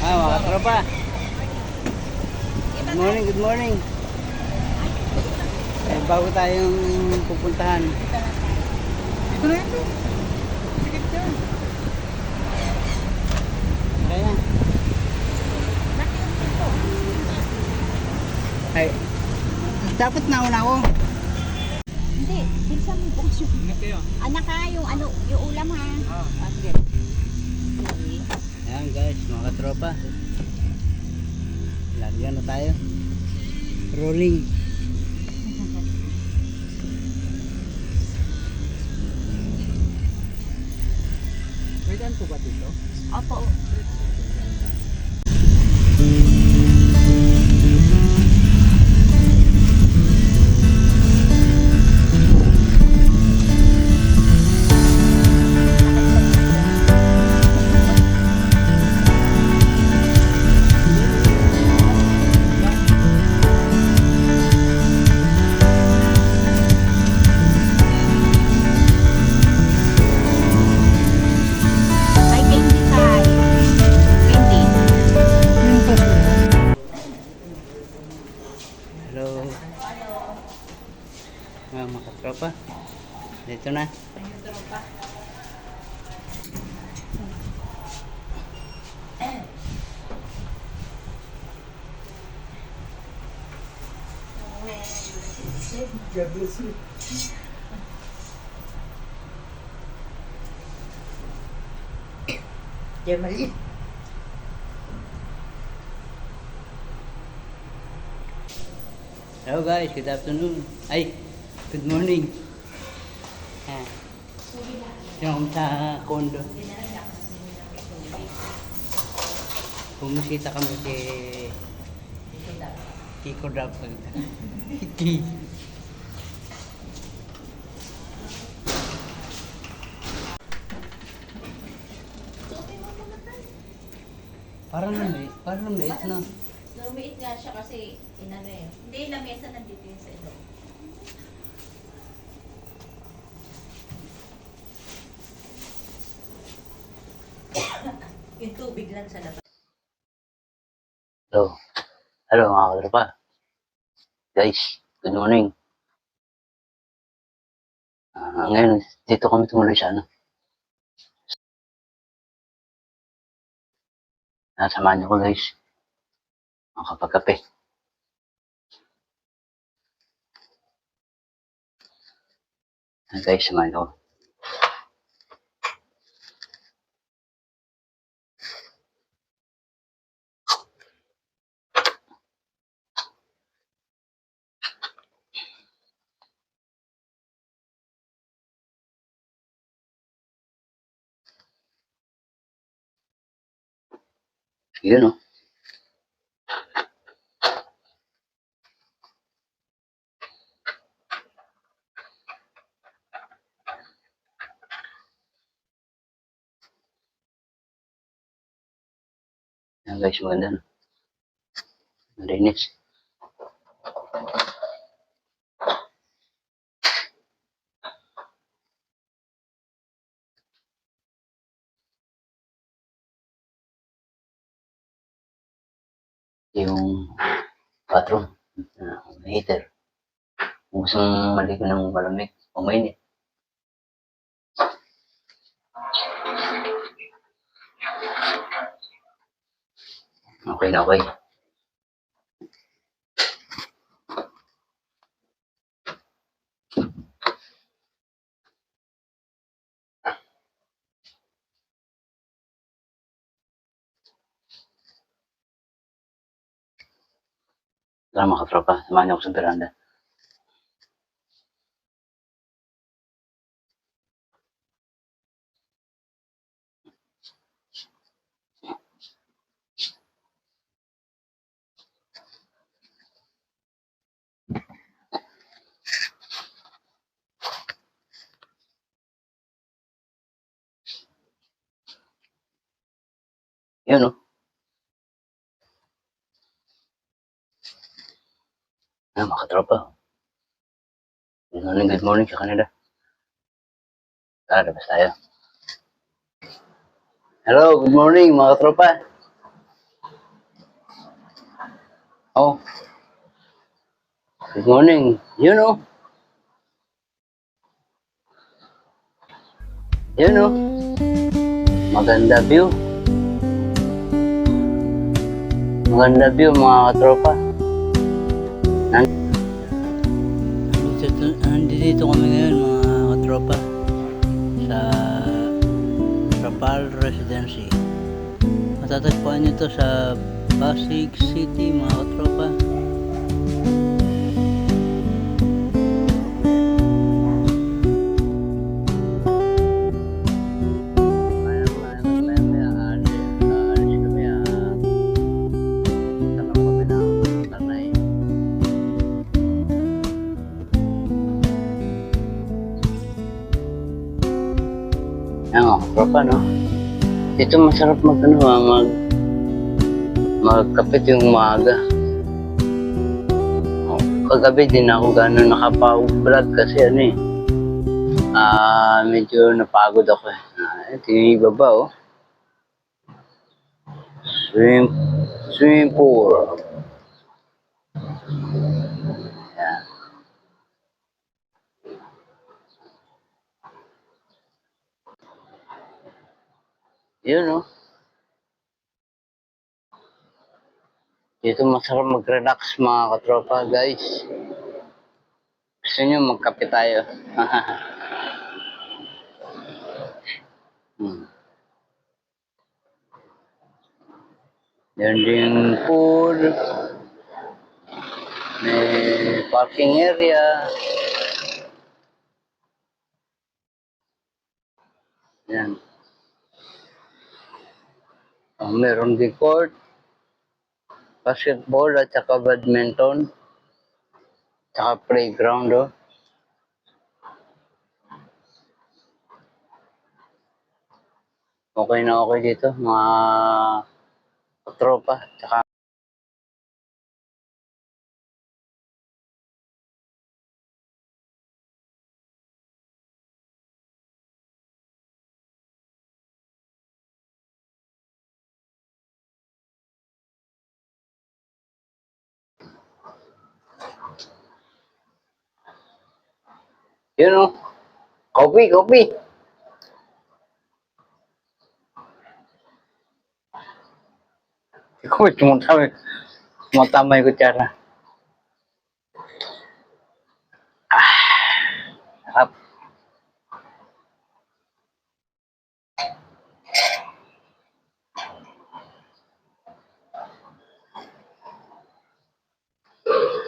Mga katropa. Good morning, good morning. Bago tayong pupuntahan. Ito na ito. Sikit ka. Kaya. Ay. Dapat nauna ako. Hindi, bilisan mo bukas yung Ingat kayo. anak ha, yung ano, yung ulam ha. Okay. Ayan guys, mga katropa. Larga na tayo. Rolling. May daan po ba dito? Opo. Ay, candy tayo. Candy. Hello. Mga katropa. Dito na. God bless you. Germany. Hello guys, good afternoon. Ay, good morning. Yung sa condo. Bumusita kami si Kiko Dap. Kiki. Parang maliit na. Lumiit nga siya kasi inano eh. Hindi, lamesa nandito yun sa ilo. Yung tubig lang sa labas. Hello. Hello mga katropa. Guys, good morning. Ngayon, dito kami tumuloy sa ano. Samahan niyo ko guys. Makapagkape. Guys, samahan niyo ko. Yun o. Yan guys, maganda no. Malinis. Yung bathroom, heater. Kung gusto mong maligo ng malamig o mainit. Okay na okay. Tara mga katropa, samahan niyo ako sa veranda. Yun o. Mga katropa. Good morning sa kanila. Tara, labas tayo. Hello, good morning mga katropa. Oh, good morning. Maganda view. Maganda view mga katropa. Nandito kami ngayon mga katropa sa Rapal Residency. Matatagpuan nyo to sa Pasig City mga katropa. Yan mga katropa, no? Ito masarap magkapit yung umaga. Kagabi din ako gano'n nakapag-vlog kasi medyo napagod ako eh. Ito yung ibaba oh. Swimming pool. Yan. Yun oh. Dito masarap mag-relax mga katropa guys. Gusto nyo magkape tayo? Yan din pool. May parking area. Yan. Meron din court. Basketball at saka badminton. Saka playground oh. Okay na okay dito mga katropa. Saka yun oh. Coffee. Ikaw tumatama yung kutsara. Sarap.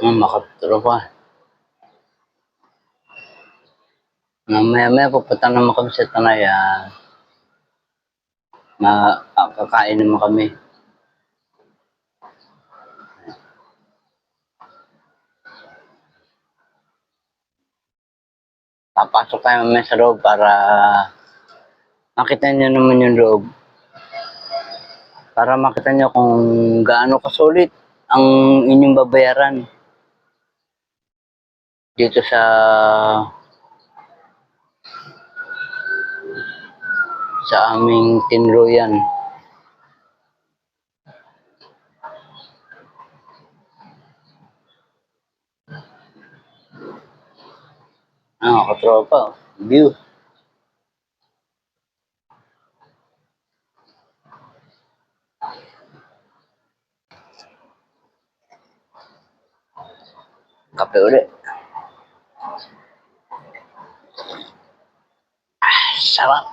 Makatropa. Maya pupunta naman kami sa Tanayan. Kakain naman kami. Papasok tayo mamaya sa loob para makita nyo naman yung loob. Para makita nyo kung gaano kasulit ang inyong babayaran dito sa aming tinluyan. Katropa, view. Kape ulit. Sarap.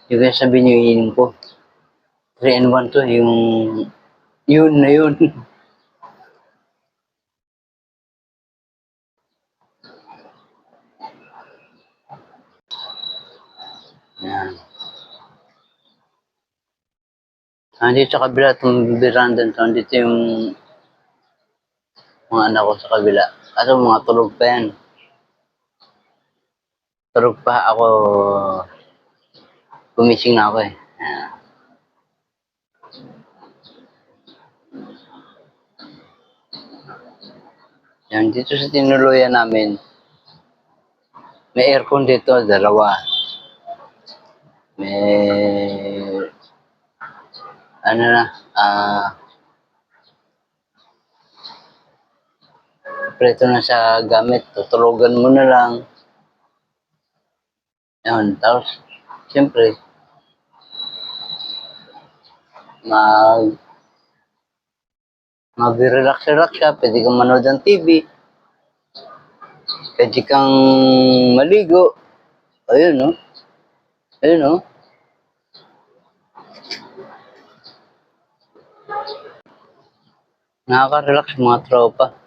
Yung kaya sabihin nyo ininom ko. 3-in-1 to, yun na yun. Yan. Dito sa kabila, itong veranda ito, dito yung mga anak ko sa kabila. At mga tulog pa yan. Tulog pa ako. Gumising na ako eh. Yan, dito sa tinuluyan namin, may aircon dito, 2. May ano na, preto na sa gamit, tutulugan mo na lang. Yun, tapos, siyempre, mag, mag-relax-relax ka, pwede kang manood ng TV, pwede kang maligo. Ayun, no? Ayun, no? Nakaka-relax mga tropa.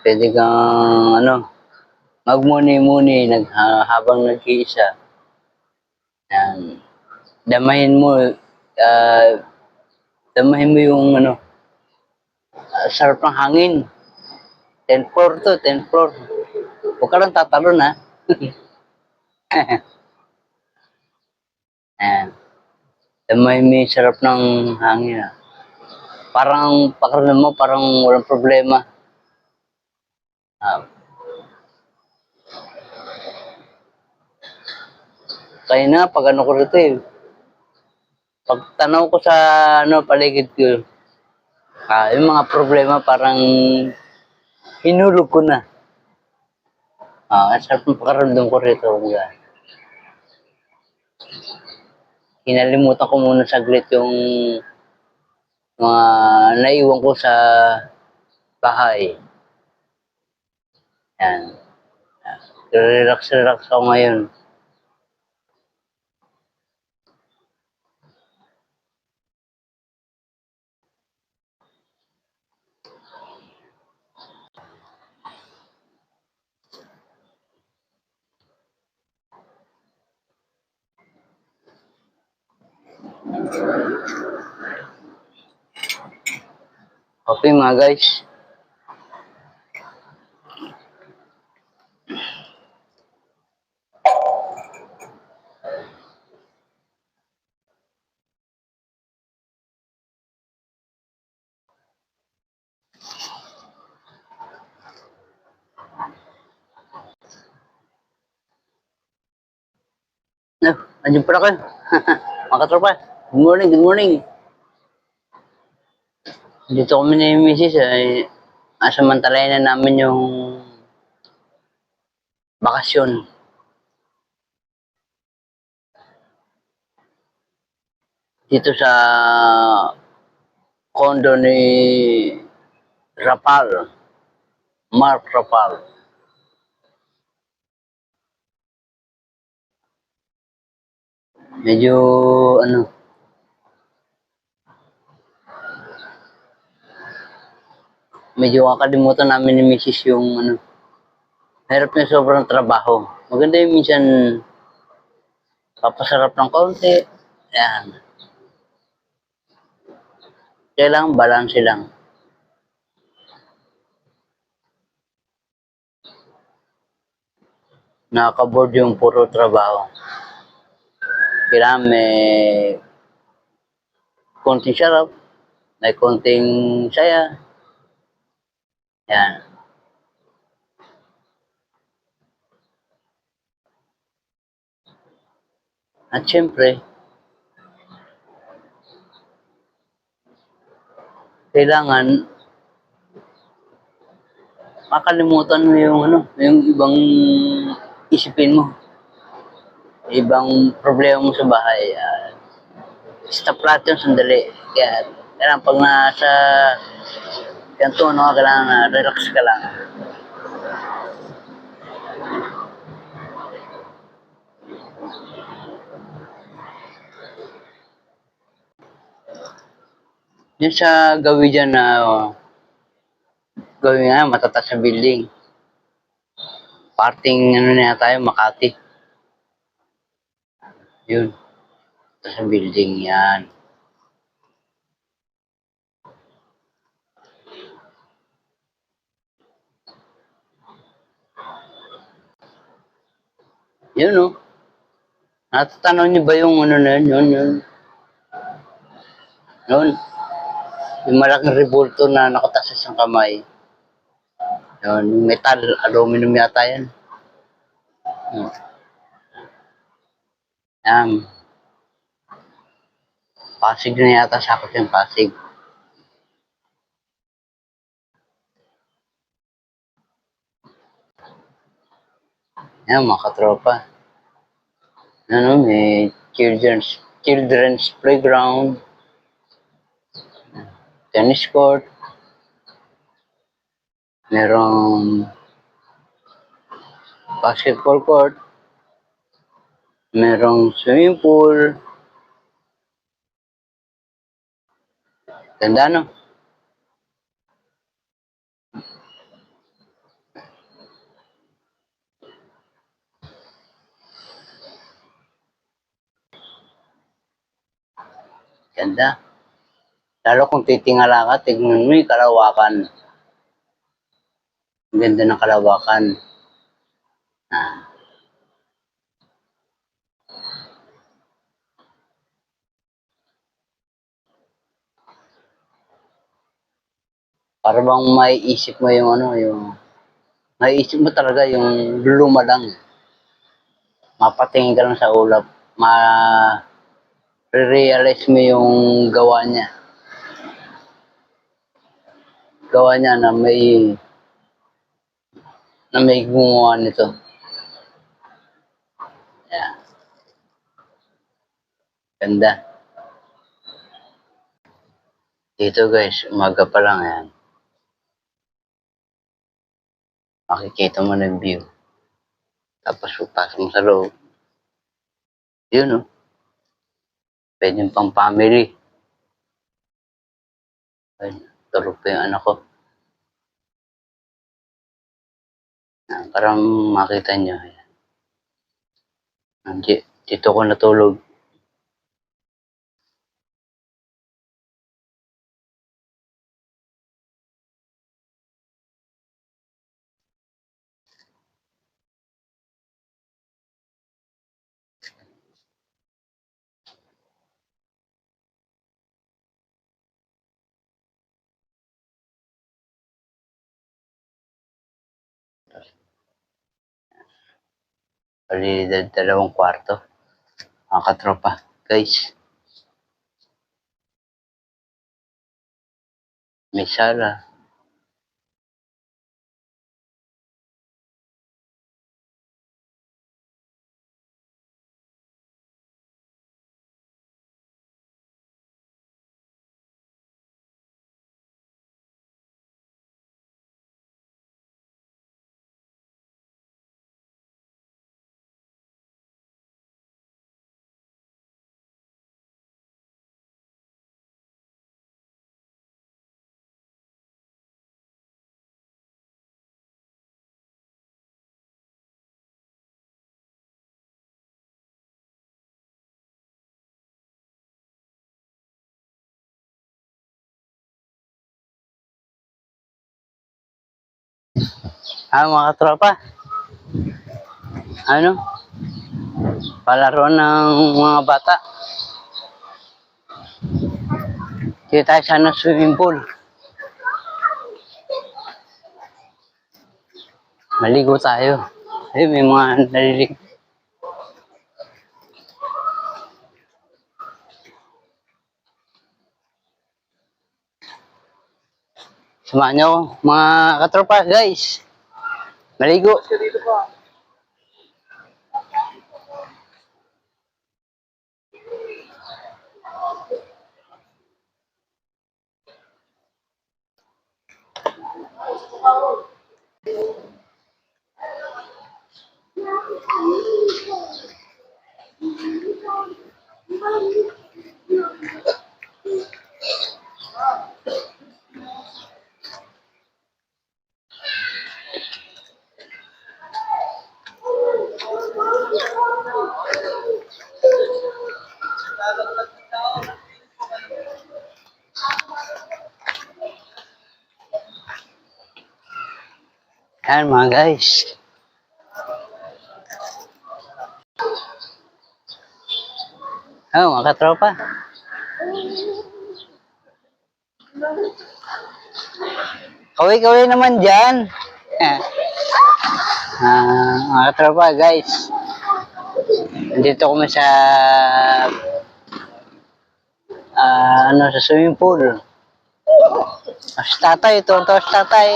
Pwede kang, ano, magmuni-muni habang nag-iisa. Yan. Damahin mo, ah, damahin mo yung, ano, sarap ng hangin. 10th floor to, 10th floor. Huwag ka lang tatalon, ha? Ayan. Damahin mo yung sarap ng hangin, ha? Parang, pakiramdam mo, parang walang problema. Kaya na, pag ano ko rito eh, pag tanaw ko sa ano, paligid ko, yung mga problema parang hinulog ko na. Ang sarap ng pakaramdam ko rito. Kinalimutan ko muna saglit yung mga naiwan ko sa bahay. Yan. Relax ako ngayon. Okay mga guys. Andiyan pala kayo. Mga katropa. Good morning, good morning. Dito kami ni Mrs. Samantalayan na namin yung bakasyon. Dito sa condo ni Rapal. Mark Rapal. Medyo ano, medyo kakalimutan namin ni Mrs. yung ano, hirap na sobrang trabaho. Maganda yung minsan papasarap ng konti. Yan. Kailangan balance lang. Nakaka-board yung puro trabaho. Kailangan may konting sarap, may konting saya. Yan. At syempre, kailangan makalimutan mo yung ano, yung ibang isipin mo. Ibang problema mo sa bahay. Stop natin sandali. Kaya, kailangan pag nasa ganito, no, kailangan na relax ka lang. Yun sa gawin dyan na gawin nga, matataas na building. Parting ano na tayo, Makati. Yun. Sa building yan. Yun, no? Natatanaw niyo ba yung ano na yun? Yun. Yung malaking revolto na nakatas sa isang kamay. Yun, metal, aluminum yata yan. Yan. Pasig na yata sakot yung Pasig. Yan, mga katropa. Ano, may children's playground, tennis court, merong basketball court, merong swimming pool. Ganda, no? Ganda. Lalo kung titingala ka, tignan mo yung kalawakan. Ang ganda ng kalawakan. Ah, para bang maiisip mo yung ano, maiisip mo talaga yung luma lang. Mapatingin ka lang sa ulap. Realize mo yung gawa niya. Gawa niya na may gumawa nito. Yeah. Ganda. Dito guys, umaga pa lang yan. Makikita mo na yung view. Tapos pagpasok mo sa loob. Yun, no? Pwede pang family. Ay, tulog pa yung anak ko. Para makita nyo. Dito ko natulog. Bali, dalawang kwarto. Mga katropa. Guys. May sala. Mga katropa. Ano? Palaro ng mga bata. Dito tayo sana swimming pool. Maligo tayo. Ay, may mga nalilig. Samahan nyo ako, mga katropa, guys. Maligo. Dito pa. Yan mga guys. Mga katropa. Kaway-kaway naman dyan. Mga katropa guys. Dito kami sa ano, sa swimming pool. Si tatay, tonto si tatay.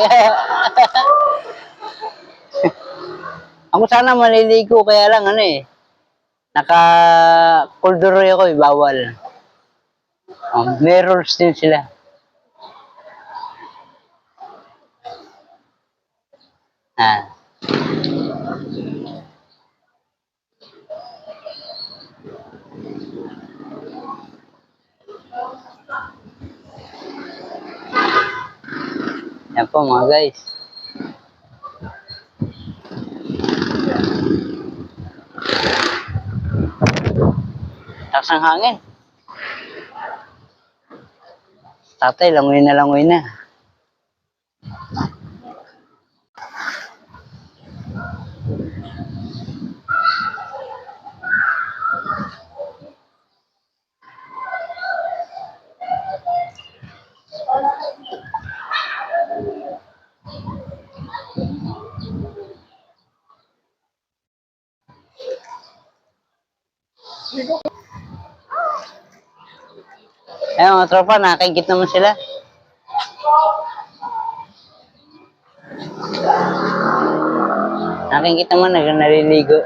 Ako sana maliligo, kaya lang ano eh. Naka-kulduroy ako eh, bawal. May rules din sila. Ah. Yan po mga guys. Takas ng hangin. Tatay, langoy na langoy na. Ayan mga tropa, nakakaigit naman sila. Nakakaigit naman, naliligo.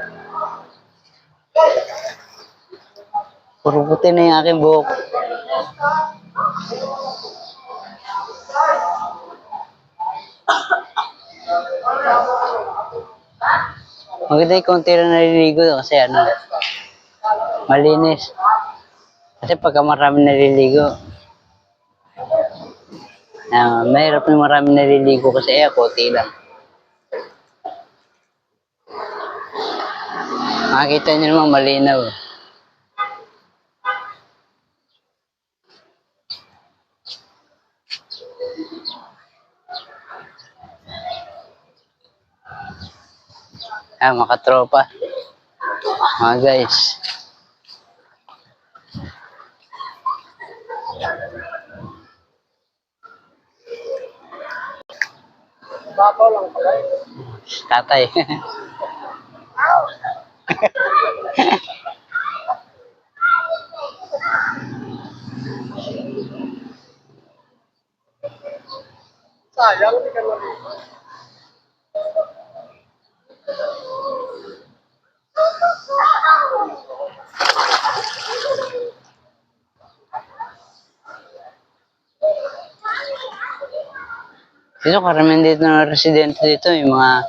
Puro puti na yung aking buhok. Maganda yung konti na naliligo kasi ano, malinis. Kasi pagka marami naliligo, mahirap na marami naliligo kasi konti lang. Makikita nyo naman malinaw. Mga tropa. Mga guys. Babaw lang pala. Tatay. Sayang, hindi ka naligo. Dito karamihan dito na residente dito, yung mga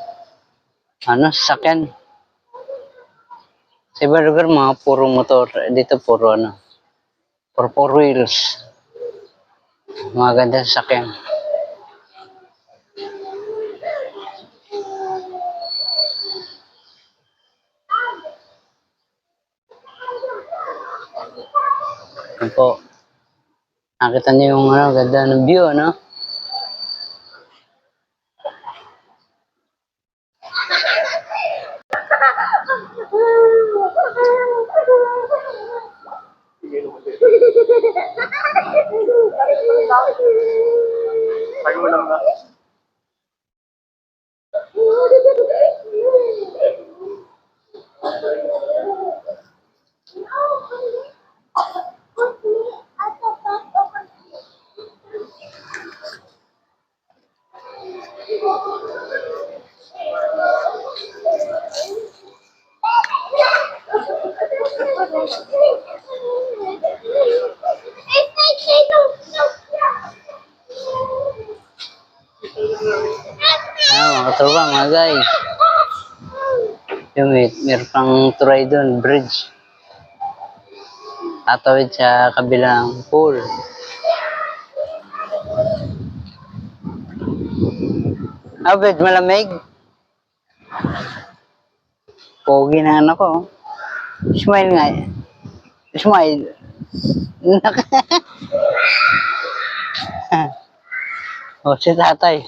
sasakyan. Sa iba lugar, mga puro motor. Dito puro puro four wheels. Mga ganda sasakyan. Yan po. Nakita niyo yung ganda ng view, ano? Tayo lang na. Mga tropa, mga guys. Yung meron pang turay doon, bridge. Tatawid sa kabilang pool. Abed, malamig. Pogi na anak ko. Smile nga. Smile. Si tatay.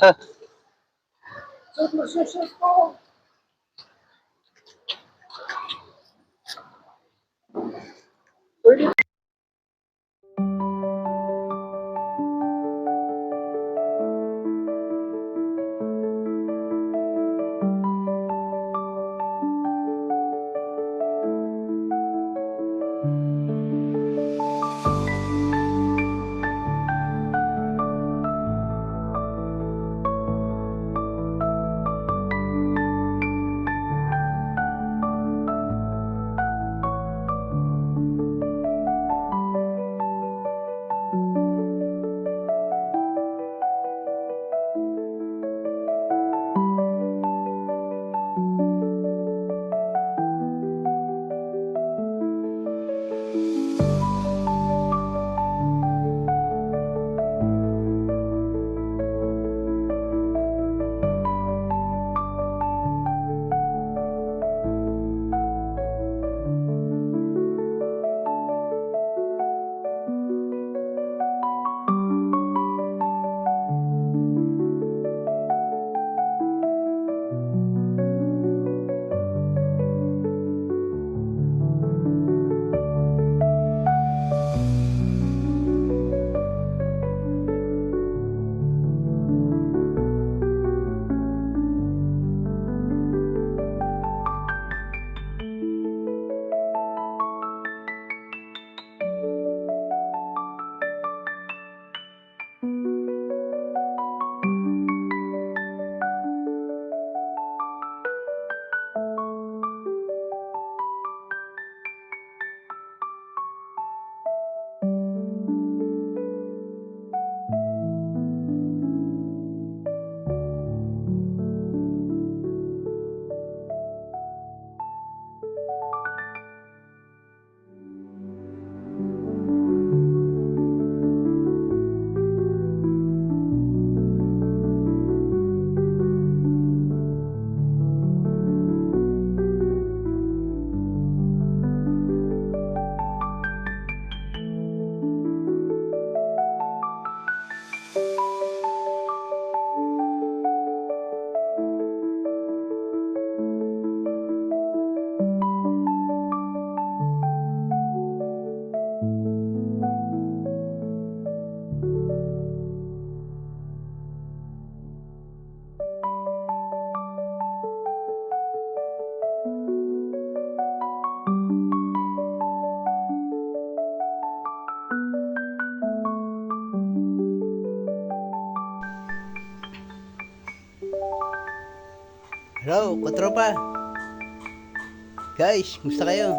Hello, katropa. Guys, musta kayo?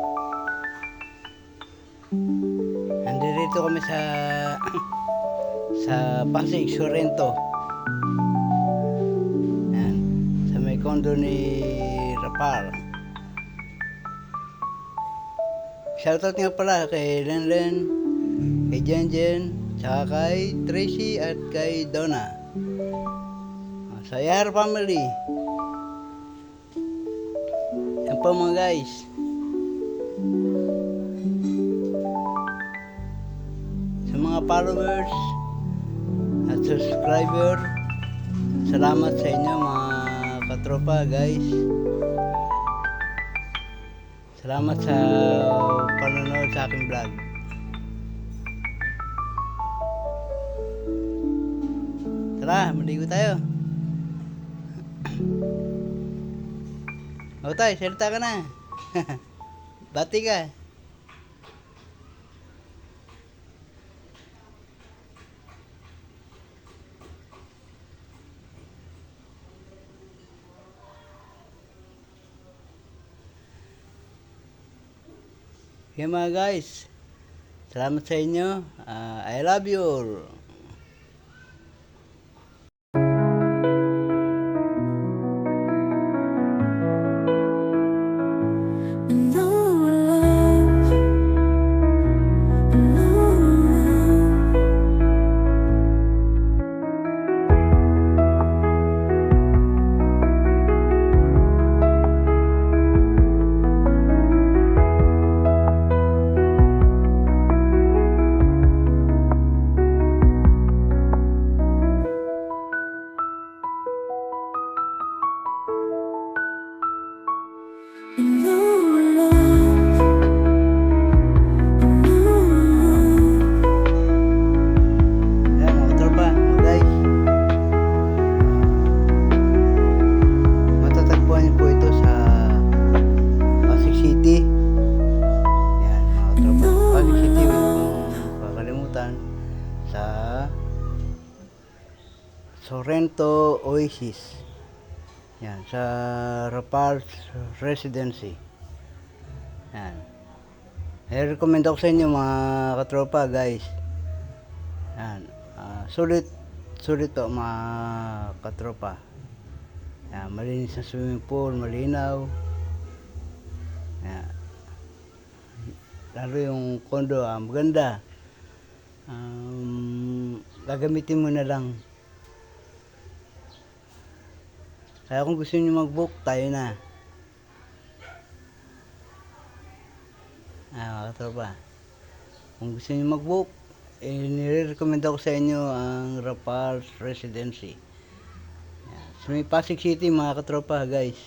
Nandito kami sa Pasig, Sorrento. Yan, sa may kondo ni Rapal. Shoutout nga pala kay Lenlen, kay Jenjen, tsaka kay Tracy at kay Donna. Sa Yar family. Yan po mga guys. Sa mga followers at subscriber, salamat sa inyo mga katropa guys. Salamat sa panonood sa aking vlog. Tara, maligo tayo. O tay, salita ka na. Bati ka. Okay mga guys, salamat sa inyo. I love you all. Ayan mga tropa, mga guys. Matatagpuan niyo po ito sa Pasig City. Ayan mga tropa, Pasig City, huwag kong kakalimutan. Sa Sorrento Oasis. Yan, sa Rapal's Residency. Yan. I-recommend ako sa inyo mga katropa guys. Yan. Sulit to mga katropa. Yan, malinis na swimming pool, malinaw. Yan. Lalo yung condo, maganda. Gagamitin mo na lang. Kaya kung gusto niyo mag-book, tayo na. Mga katropa. Kung gusto niyo mag-book, nire-recommend ako sa inyo ang Rapal's Residency. Yan. Sa may Pasig City mga katropa guys.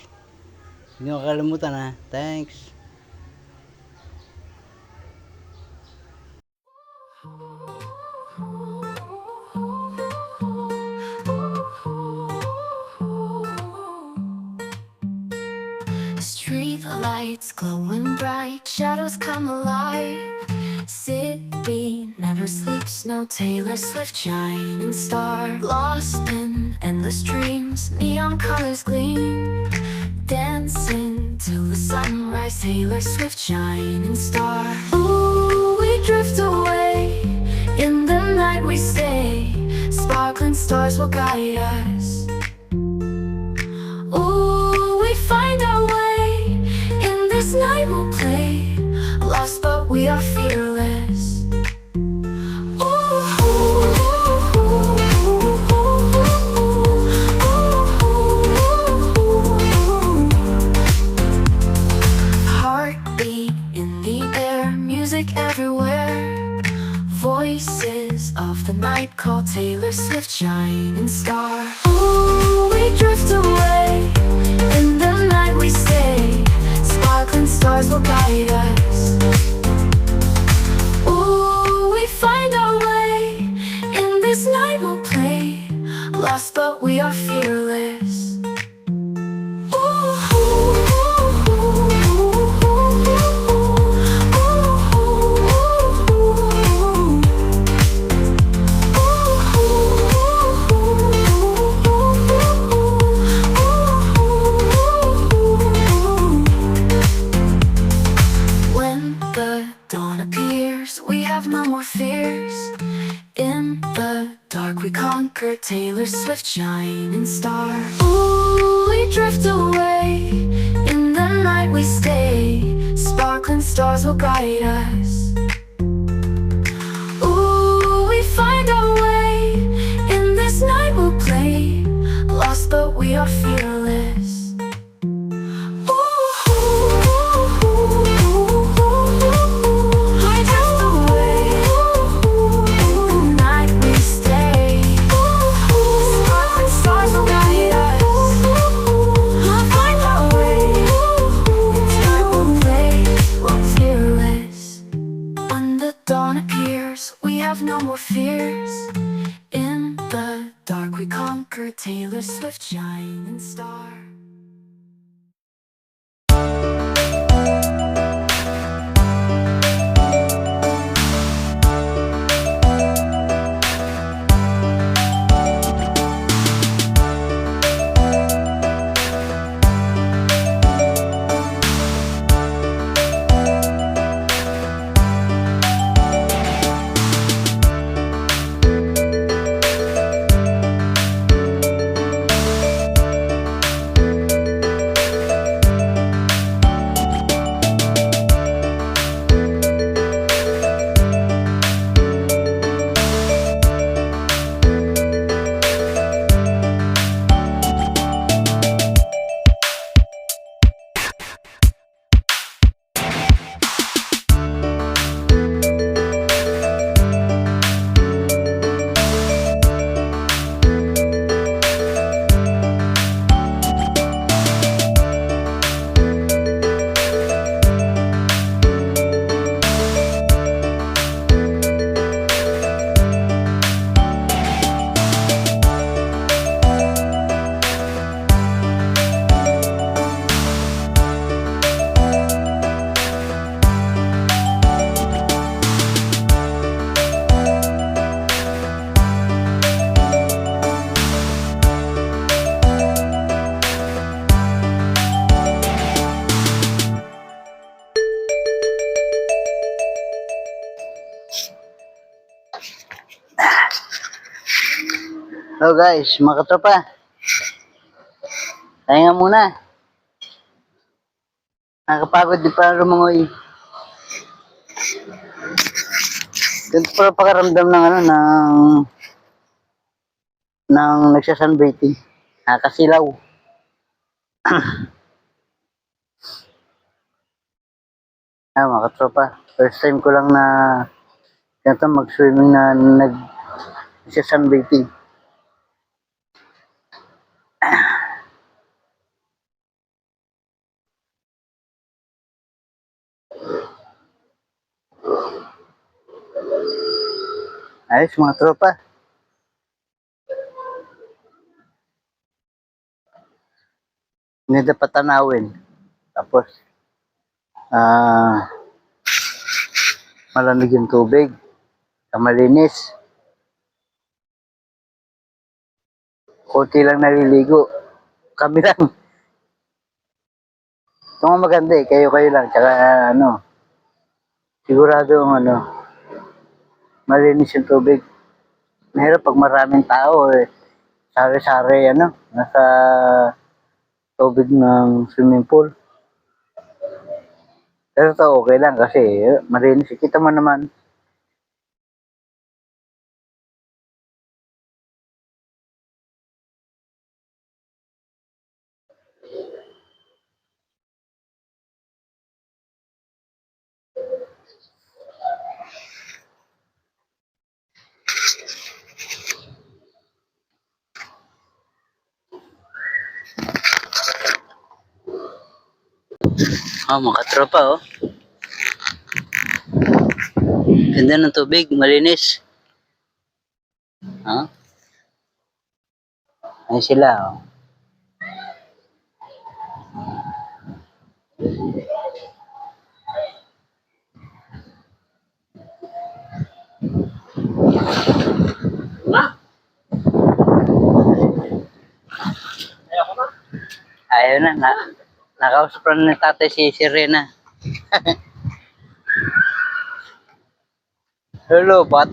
Hindi nyo kakalimutan ha. Thanks. Street lights glowing bright, shadows come alive. City never sleeps, no Taylor Swift shining star. Lost in endless dreams, neon colors gleam. Dancing till the sunrise, Taylor Swift shining star. Ooh, we drift away, in the night we stay. Sparkling stars will guide us. Ooh, we find our way, in this night we'll play. Lost but we are fearless. Heartbeat in the air, music everywhere. Voices of the night call Taylor Swift shining star. Ooh, we drift away, in the night we stay. Sparkling stars will guide us. Ooh, we find our way, in this night we'll play. Lost but we are fearless. we conquer, Taylor Swift, shining star. Ooh, we drift away, in the night we stay, sparkling stars will guide us. Ooh, we find our way, in this night we'll play, lost but we are fearless. No more fears. In the dark we conquer, Taylor Swift, shining star. Hello guys, mga katropa. Tayo nga muna. Nakakapagod di pa lumangoy. Ganito pala pakaramdam ng ng nagsasunbathing. Nakakasilaw. Mga katropa. First time ko lang na ganito mag-swimming na nagsasunbathing. Ayos mga tropa. Hindi dapat tanawin. Tapos, malamig yung tubig. Malinis. Kunti lang naliligo. Kami lang. Ito nga maganda eh. Kayo lang. Tsaka sigurado malinis yung tubig. Mahirap pag maraming tao eh. Sari-sari nasa tubig ng swimming pool. Pero ito okay lang kasi malinis. Kita mo naman. Mga katropa ganda ng tubig, malinis. Ayun sila Ayaw na. Nakausap na ni tatay si Serena. Hello, Pat.